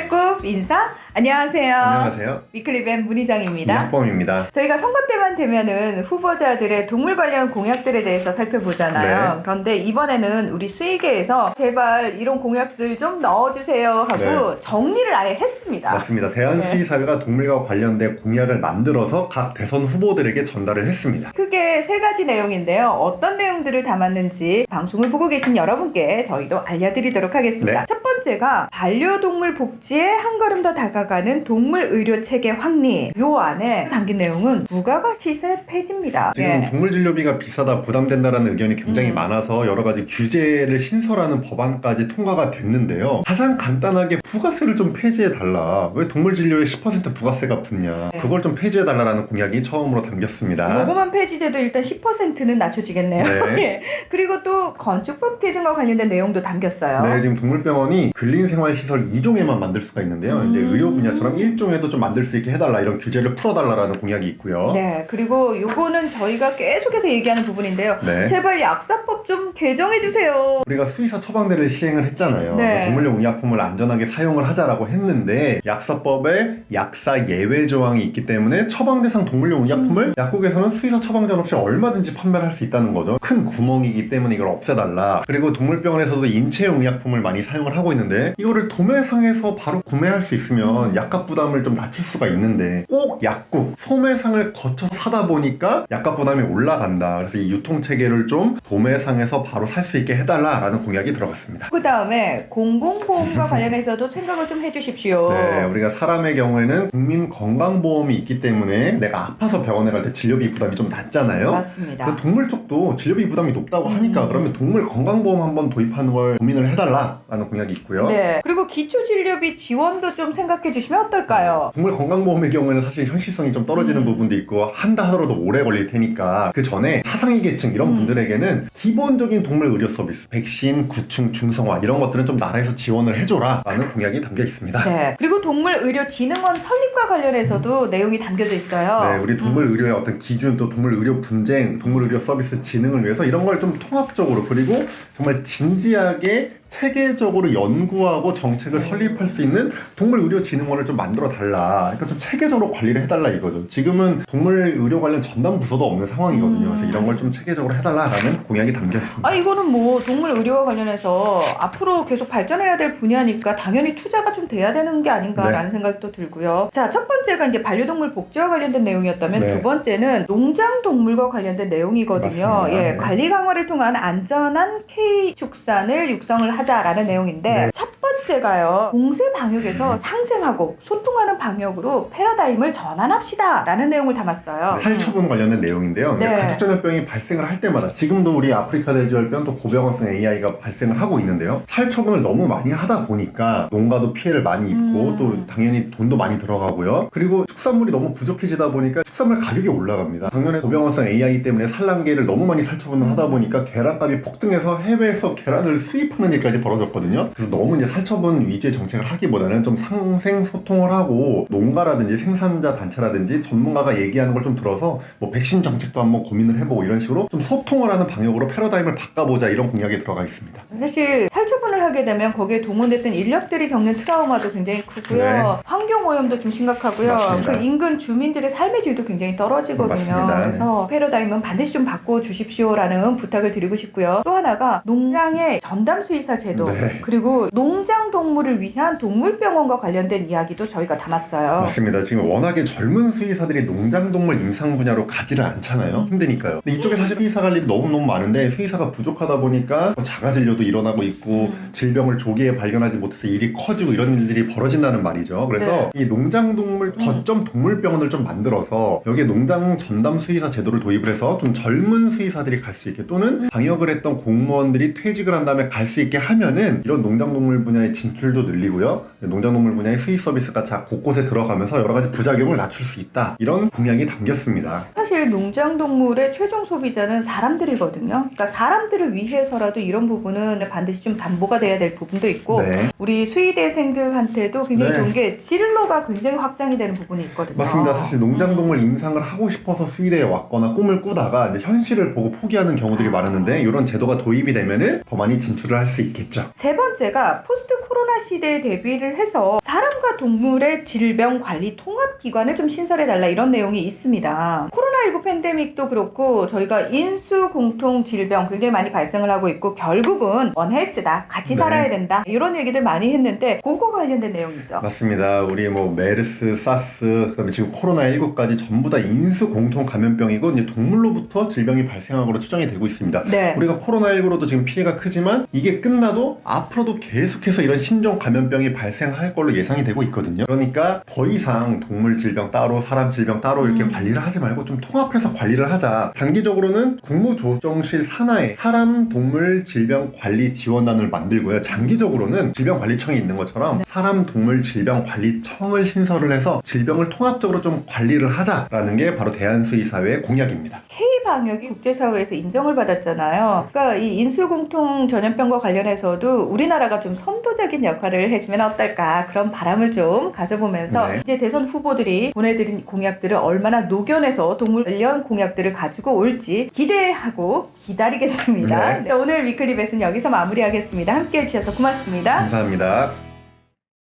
배꼽 인사. 안녕하세요. 안녕하세요. 위클리밴 문희정입니다. 이학범입니다. 저희가 선거 때만 되면은 후보자들의 동물 관련 공약들에 대해서 살펴보잖아요. 네. 그런데 이번에는 우리 수의계에서 제발 이런 공약들 좀 넣어주세요 하고 정리를 아예 했습니다. 맞습니다. 대한수의사회가 동물과 관련된 공약을 만들어서 각 대선 후보들에게 전달을 했습니다. 크게 세 가지 내용인데요. 어떤 내용들을 담았는지 방송을 보고 계신 여러분께 저희도 알려드리도록 하겠습니다. 네. 첫 번째가 반려동물 복지에 한 걸음 더 다가가는 동물 의료 체계 확립. 요 안에 담긴 내용은 부가가치세 폐지입니다. 지금 동물 진료비가 비싸다 부담된다라는 의견이 굉장히 음. 많아서 여러 가지 규제를 신설하는 법안까지 통과가 됐는데요. 가장 간단하게 부가세를 좀 폐지해달라. 왜 동물 진료에 10% 부가세가 붙냐. 그걸 좀 폐지해달라라는 공약이 처음으로 담겼습니다. 요거만 폐지돼도 일단 10%는 낮춰지겠네요. 네. 예. 그리고 또 건축법 개정과 관련된 내용도 담겼어요. 네, 지금 동물병원이 근린생활시설 2종에만 만들 수가 있는데요. 이제 의료 분야처럼 1종에도 좀 만들 수 있게 해달라, 이런 규제를 풀어달라라는 공약이 있고요. 네, 그리고 요거는 저희가 계속해서 얘기하는 부분인데요. 네. 제발 약사법 좀 개정해주세요. 우리가 수의사 처방대를 시행을 했잖아요. 네. 동물용 의약품을 안전하게 사용을 하자라고 했는데 약사법에 약사 예외 조항이 있기 때문에 처방 대상 동물용 의약품을 약국에서는 수의사 처방전 없이 얼마든지 판매를 할 수 있다는 거죠. 큰 구멍이기 때문에 이걸 없애달라. 그리고 동물병원에서도 인체용 의약품을 많이 사용을 하고 있는데 이거를 도매상에서 바로 구매할 수 있으면 약값 부담을 좀 낮출 수가 있는데 꼭 약국, 소매상을 거쳐서 사다 보니까 약값 부담이 올라간다. 그래서 이 유통체계를 좀 도매상에서 바로 살 수 있게 해달라라는 공약이 들어갔습니다. 그 다음에 공공보험과 관련해서도 생각을 좀 해주십시오. 네, 우리가 사람의 경우에는 국민건강보험이 있기 때문에 내가 아파서 병원에 갈 때 진료비 부담이 좀 낮잖아요. 맞습니다. 그 동물 쪽도 진료비 부담이 높다고 하니까 그러면 동물 건강보험 한번 도입하는 걸 고민을 해달라라는 공약이 있고요. 네. 그리고 기초진료비 지원도 좀 생각해 주시면 어떨까요? 동물 건강보험의 경우에는 사실 현실성이 좀 떨어지는 부분도 있고 한다 하더라도 오래 걸릴 테니까 그 전에 차상위 계층 이런 분들에게는 기본적인 동물 의료 서비스, 백신, 구충, 중성화 이런 것들은 좀 나라에서 지원을 해줘라 라는 공약이 담겨 있습니다. 네. 그리고 동물의료진흥원 설립과 관련해서도 내용이 담겨져 있어요. 네, 우리 동물 의료의 어떤 기준, 또 동물 의료 분쟁, 동물 의료 서비스 진흥을 위해서 이런 걸 좀 통합적으로, 그리고 정말 진지하게 체계적으로 연구하고 정책을 설립할 수 있는 동물의료진흥원을 좀 만들어 달라. 그러니까 좀 체계적으로 관리를 해달라 이거죠. 지금은 동물의료 관련 전담 부서도 없는 상황이거든요. 그래서 이런 걸 좀 체계적으로 해달라라는 공약이 담겨 있습니다. 아, 이거는 뭐 동물의료와 관련해서 앞으로 계속 발전해야 될 분야니까 당연히 투자가 좀 돼야 되는 게 아닌가라는 생각도 들고요. 자, 첫 번째가 이제 반려동물 복지와 관련된 내용이었다면 두 번째는 농장동물과 관련된 내용이거든요. 맞습니다. 예, 관리 강화를 통한 안전한 K 축산을 육성을 하자라는 내용인데 첫 번째가요. 공세 방역에서 상생하고 소통하는 방역으로 패러다임을 전환합시다 라는 내용을 담았어요. 살처분 관련된 내용인데요. 네. 가축전염병이 발생을 할 때마다 지금도 우리 아프리카 돼지열병 또 고병원성 AI가 발생을 하고 있는데요. 살처분을 너무 많이 하다 보니까 농가도 피해를 많이 입고 또 당연히 돈도 많이 들어가고요. 그리고 축산물이 너무 부족해지다 보니까 축산물 가격이 올라갑니다. 작년에 고병원성 AI 때문에 산란계를 너무 많이 살처분을 하다 보니까 계란값이 폭등해서 해외에서 계란을 수입하는 일까지 벌어졌거든요. 그래서 너무 이제 살처분 위주의 정책을 하기보다는 좀 상생 소통을 하고 농가라든지 생산자 단체라든지 전문가가 얘기하는 걸 좀 들어서 뭐 백신 정책도 한번 고민을 해보고 이런 식으로 좀 소통을 하는 방역으로 패러다임을 바꿔보자, 이런 공약이 들어가 있습니다. 사실 살처분을 하게 되면 거기에 동원됐던 인력들이 겪는 트라우마도 굉장히 크고요. 네. 환경오염도 좀 심각하고요. 맞습니다. 그 인근 주민들의 삶의 질도 굉장히 떨어지거든요. 맞습니다. 그래서 패러다임은 반드시 좀 바꿔주십시오라는 부탁을 드리고 싶고요. 또 하나가 농장의 전담수의사 제도, 네. 그리고 농장동물을 위한 동물병원과 관련된 이야기도 저희가 담았어요. 맞습니다. 지금 워낙에 젊은 수의사들이 농장동물 임상 분야로 가지를 않잖아요. 힘드니까요. 근데 이쪽에 사실 수의사 갈 일이 너무너무 많은데 수의사가 부족하다 보니까 자가진료도 일어나고 있고 질병을 조기에 발견하지 못해서 일이 커지고 이런 일들이 벌어진다는 말이죠. 그래서 이 농장동물 거점 동물병원을 좀 만들어서 여기에 농장 전담 수의사 제도를 도입을 해서 좀 젊은 수의사들이 갈 수 있게, 또는 방역을 했던 공무원들이 퇴직을 한 다음에 갈 수 있게 하면은 이런 농장동물 분야의 진출도 늘리고요. 농장동물 분야의 수의 서비스가 곳곳에 들어가면서 여러 가지 부작용을 낮출 수 있다. 이런 공약이 담겼습니다. 사실 농장동물의 최종 소비자는 사람들이거든요. 그러니까 사람들을 위해서라도 이런 부분은 반드시 좀 담보가 돼야 될 부분도 있고 우리 수의대생들한테도 굉장히 좋은 게 진로가 굉장히 확장이 되는 부분이 있거든요. 맞습니다. 사실 농장동물 임상을 하고 싶어서 수의대에 왔거나 꿈을 꾸다가 이제 현실을 보고 포기하는 경우들이 많았는데 이런 제도가 도입이 되면은 더 많이 진출을 할 수 있겠죠. 세 번째가 포스트 코로나 시대에 대비를 해서 사람과 동물의 질병관리 통합기관을 좀 신설해달라 이런 내용이 있습니다. 코로나19 팬데믹도 그렇고 저희가 인수공통질병 굉장히 많이 발생을 하고 있고 결국은 원헬스다. 같이 네. 살아야 된다. 이런 얘기들 많이 했는데 그거 관련된 내용이죠. 맞습니다. 우리 뭐 메르스, 사스, 그다음에 지금 코로나19까지 전부 다 인수 공통 감염병이고 이제 동물로부터 질병이 발생한 걸로 추정이 되고 있습니다. 네. 우리가 코로나19로도 지금 피해가 크지만 이게 끝나도 앞으로도 계속해서 이런 신종 감염병이 발생할 걸로 예상이 되고 있거든요. 그러니까 더 이상 동물 질병 따로, 사람 질병 따로 이렇게 관리를 하지 말고 좀 통합해서 관리를 하자. 단기적으로는 국무조정실 산하에 사람, 동물 질병 관리 지원단을 만들고요. 장기적으로는 질병관리청이 있는 것처럼 사람, 동물 질병 관리청을 신설을 해서 질병을 통합적으로 좀 관리를 하자라는 게 바로 대한수의사회의 공약입니다. K방역이 국제사회에서 인정을 받았잖아요. 그러니까 이 인수공통 전염병과 관련해서도 우리나라가 좀 선도적인 역할을 해주면 어떨까 그런 바람을 좀 가져보면서 네. 이제 대선 후보들이 보내드린 공약들을 얼마나 녹여내서 동물 관련 공약들을 가지고 올지 기대하고 기다리겠습니다. 네. 네, 오늘 위클리 벳은 여기서 마무리하겠습니다. 함께해 주셔서 고맙습니다. 감사합니다.